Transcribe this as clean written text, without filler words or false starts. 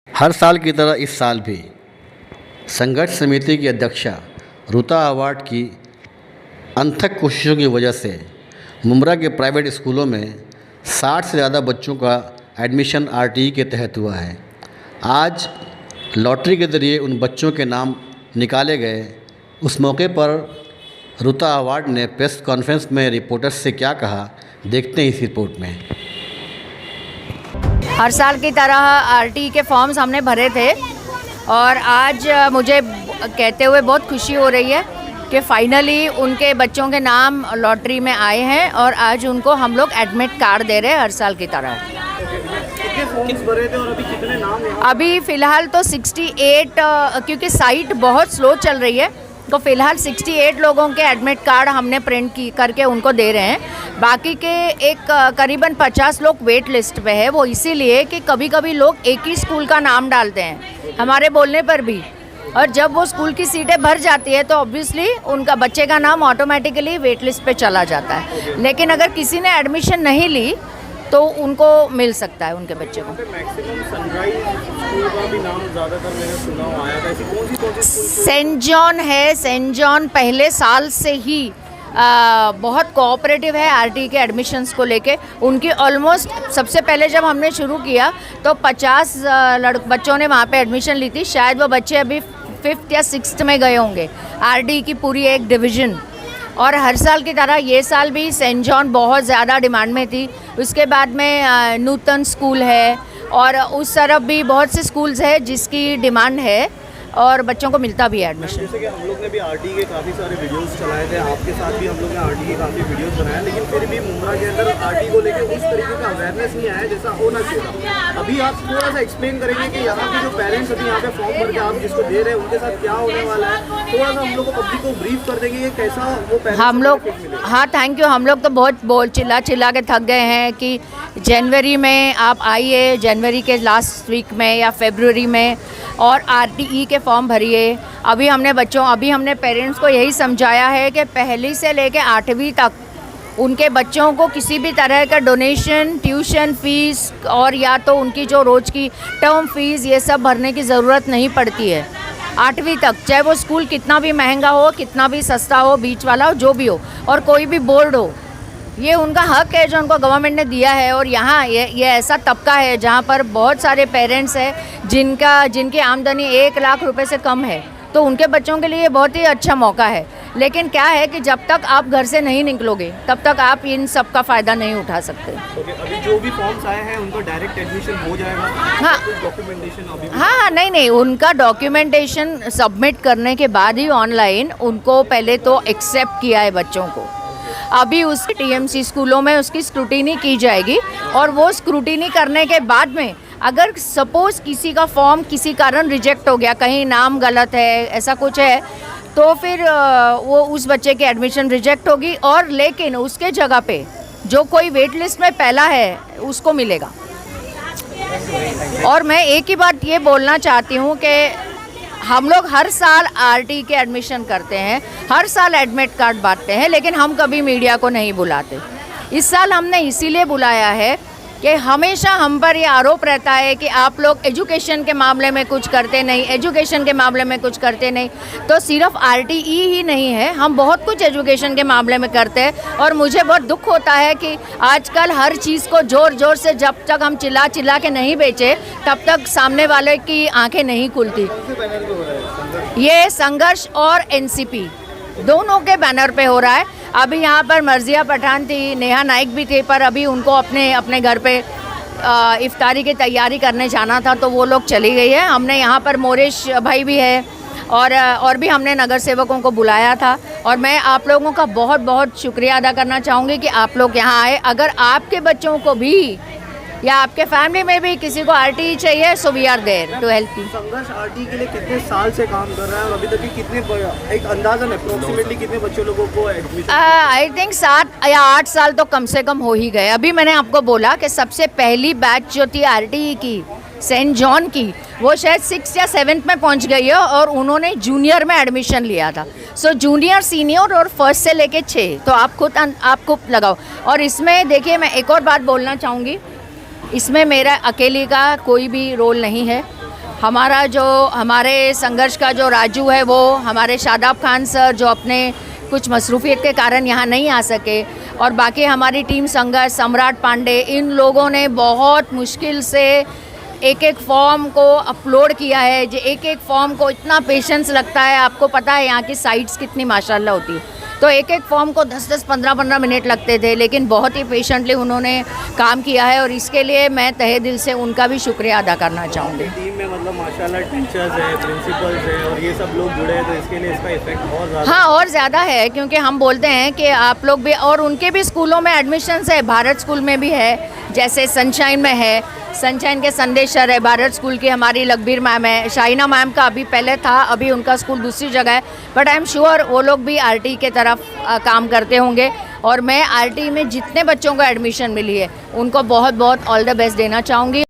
हर साल की तरह इस साल भी संघर्ष समिति की अध्यक्षा रुता अवार्ड की अनथक कोशिशों की वजह से मुंब्रा के प्राइवेट स्कूलों में 60 से ज़्यादा बच्चों का एडमिशन आरटीई के तहत हुआ है। आज लॉटरी के ज़रिए उन बच्चों के नाम निकाले गए। उस मौके पर रुता अवार्ड ने प्रेस कॉन्फ्रेंस में रिपोर्टर्स से क्या कहा, देखते हैं इस रिपोर्ट में। हर साल की तरह आरटीई के फॉर्म्स हमने भरे थे और आज मुझे कहते हुए बहुत खुशी हो रही है कि फाइनली उनके बच्चों के नाम लॉटरी में आए हैं और आज उनको हम लोग एडमिट कार्ड दे रहे हैं हर साल की तरह। कितने फॉर्म्स भरे थे और अभी कितने नाम हैं? अभी फ़िलहाल तो 68, क्योंकि साइट बहुत स्लो चल रही है तो फ़िलहाल 68 लोगों के एडमिट कार्ड हमने प्रिंट करके उनको दे रहे हैं। बाकी के एक करीबन 50 लोग वेट लिस्ट पे है। वो इसीलिए कि कभी कभी लोग एक ही स्कूल का नाम डालते हैं हमारे बोलने पर भी, और जब वो स्कूल की सीटें भर जाती है तो ऑब्वियसली उनका बच्चे का नाम ऑटोमेटिकली वेट लिस्ट पे चला जाता है। लेकिन अगर किसी ने एडमिशन नहीं ली तो उनको मिल सकता है उनके बच्चे को। मैक्सिमम सनराइज स्कूल का भी नाम ज़्यादातर मैंने सुना हुआ आया था। ऐसी कौन सी स्कूल? सेंट जॉन है। सेंट जॉन पहले साल से ही बहुत कोऑपरेटिव है आरटीई के एडमिशन्स को लेके। उनकी ऑलमोस्ट सबसे पहले जब हमने शुरू किया तो 50 बच्चों ने वहाँ पे एडमिशन ली थी। शायद वो बच्चे अभी 5th या 6th में गए होंगे। आरटीई की पूरी एक डिवीज़न। और हर साल की तरह ये साल भी सेंट जॉन बहुत ज़्यादा डिमांड में थी। उसके बाद में नूतन स्कूल है और उस तरफ भी बहुत से स्कूल्स हैं जिसकी डिमांड है और बच्चों को मिलता भी है एडमिशन। जैसे कि हम लोग ने भी आरटीई के काफ़ी सारे वीडियोस चलाए थे, आपके साथ भी हम लोग ने आरटीई के काफ़ी वीडियोस बनाए, लेकिन फिर भी मुंब्रा के अंदर आरटीई को लेकर उस तरीके का अवेयरनेस नहीं आया जैसा होना चाहिए। अभी आप थोड़ा सा एक्सप्लेन करेंगे कि यहाँ के जो पेरेंट्स अभी यहाँ पे फॉर्म भर के आप जिसको दे रहे हैं उनके साथ क्या होने वाला है? थोड़ा सा हम लोग को पब्लिक को ब्रीफ कर देंगे कि कैसा वो पेरेंट्स हम लोग, हाँ थैंक यू। हम लोग तो बहुत चिल्ला के थक गए हैं कि जनवरी में आप आइए, जनवरी के लास्ट वीक में या फरवरी में, और आरटीई के फॉर्म भरिए। अभी हमने पेरेंट्स को यही समझाया है कि पहली से लेके 8वीं तक उनके बच्चों को किसी भी तरह का डोनेशन, ट्यूशन फीस और या तो उनकी जो रोज़ की टर्म फीस ये सब भरने की ज़रूरत नहीं पड़ती है 8वीं तक। चाहे वो स्कूल कितना भी महंगा हो, कितना भी सस्ता हो, बीच वाला हो, जो भी हो, और कोई भी बोर्ड हो, ये उनका हक है जो उनको गवर्नमेंट ने दिया है। और यहाँ ये ऐसा तबका है जहाँ पर बहुत सारे पेरेंट्स हैं जिनकी आमदनी 1 लाख रुपए से कम है, तो उनके बच्चों के लिए बहुत ही अच्छा मौका है। लेकिन क्या है कि जब तक आप घर से नहीं निकलोगे तब तक आप इन सब का फ़ायदा नहीं उठा सकते। अभी जो भी फॉर्म्स आए हैं उनका डायरेक्ट एडमिशन हो जाएगा? हाँ, डॉक्यूमेंटेशन अभी हाँ नहीं, उनका डॉक्यूमेंटेशन सबमिट करने के बाद ही ऑनलाइन उनको पहले तो एक्सेप्ट किया है बच्चों को। अभी उसकी टीएमसी स्कूलों में उसकी स्क्रूटिनी की जाएगी और वो स्क्रूटिनी करने के बाद में अगर सपोज़ किसी का फॉर्म किसी कारण रिजेक्ट हो गया, कहीं नाम गलत है, ऐसा कुछ है, तो फिर वो उस बच्चे की एडमिशन रिजेक्ट होगी, और लेकिन उसके जगह पे जो कोई वेट लिस्ट में पहला है उसको मिलेगा। और मैं एक ही बात ये बोलना चाहती हूँ कि हम लोग हर साल आरटीई के एडमिशन करते हैं, हर साल एडमिट कार्ड बांटते हैं, लेकिन हम कभी मीडिया को नहीं बुलाते। इस साल हमने इसीलिए बुलाया है कि हमेशा हम पर ये आरोप रहता है कि आप लोग एजुकेशन के मामले में कुछ करते नहीं, तो सिर्फ आरटीई ही नहीं है, हम बहुत कुछ एजुकेशन के मामले में करते हैं। और मुझे बहुत दुख होता है कि आजकल हर चीज़ को ज़ोर से जब तक हम चिल्ला के नहीं बेचे तब तक सामने वाले की आंखें नहीं खुलती। ये संघर्ष और एनसीपी दोनों के बैनर पे हो रहा है। अभी यहाँ पर मर्जिया पठान थी, नेहा नाइक भी थे, पर अभी उनको अपने घर पे इफ्तारी की तैयारी करने जाना था तो वो लोग चली गई है। हमने यहाँ पर मोरेश भाई भी है और भी हमने नगर सेवकों को बुलाया था। और मैं आप लोगों का बहुत शुक्रिया अदा करना चाहूँगी कि आप लोग यहाँ आए। अगर आपके बच्चों को भी या आपके फैमिली में भी किसी को आरटीई चाहिए, so we are there to help you. संघर्ष आरटीई के लिए कितने साल से काम कर रहा है और अभी तक कितने, एक अंदाज़न अप्रोक्सीमेटली कितने बच्चे लोगों को एडमिशन? आई थिंक 7 या 8 साल तो कम से कम हो ही गए। अभी मैंने आपको बोला कि सबसे पहली बैच जो थी आरटीई की सेंट जॉन की, वो शायद 6th या 7th में पहुंच गई है और उन्होंने जूनियर में एडमिशन लिया था। सो जूनियर, सीनियर और फर्स्ट से लेके 6, तो आप खुद लगाओ। और इसमें देखिए, मैं एक और बात बोलना चाहूँगी, इसमें मेरा अकेली का कोई भी रोल नहीं है। हमारा जो हमारे संघर्ष का जो राजू है वो हमारे शादाब खान सर जो अपने कुछ मसरूफियत के कारण यहाँ नहीं आ सके, और बाकी हमारी टीम संघर्ष सम्राट पांडे, इन लोगों ने बहुत मुश्किल से एक एक फॉर्म को अपलोड किया है। जो एक एक फॉर्म को इतना पेशेंस लगता है, आपको पता है यहाँ की साइट्स कितनी माशाल्लाह होती है, तो एक एक फॉर्म को 10-10, 15-15 मिनट लगते थे, लेकिन बहुत ही पेशेंटली उन्होंने काम किया है, और इसके लिए मैं तहे दिल से उनका भी शुक्रिया अदा करना चाहूँगी। टीम में मतलब माशाल्लाह टीचर्स हैं, प्रिंसिपल्स हैं और ये सब लोग जुड़े हैं, तो इसके लिए इसका इफेक्ट और ज़्यादा। हाँ, और ज़्यादा है, क्योंकि हम बोलते हैं कि आप लोग भी, और उनके भी स्कूलों में एडमिशन्स है, भारत स्कूल में भी है, जैसे सनशाइन में है, सनशाइन के संदेश सर है, भारत स्कूल की हमारी लकबीर मैम है, शाइना मैम का अभी पहले था, अभी उनका स्कूल दूसरी जगह है, बट आई एम श्योर वो लोग भी आरटी के तरफ काम करते होंगे, और मैं आरटी में जितने बच्चों को एडमिशन मिली है उनको बहुत बहुत ऑल द बेस्ट देना चाहूँगी।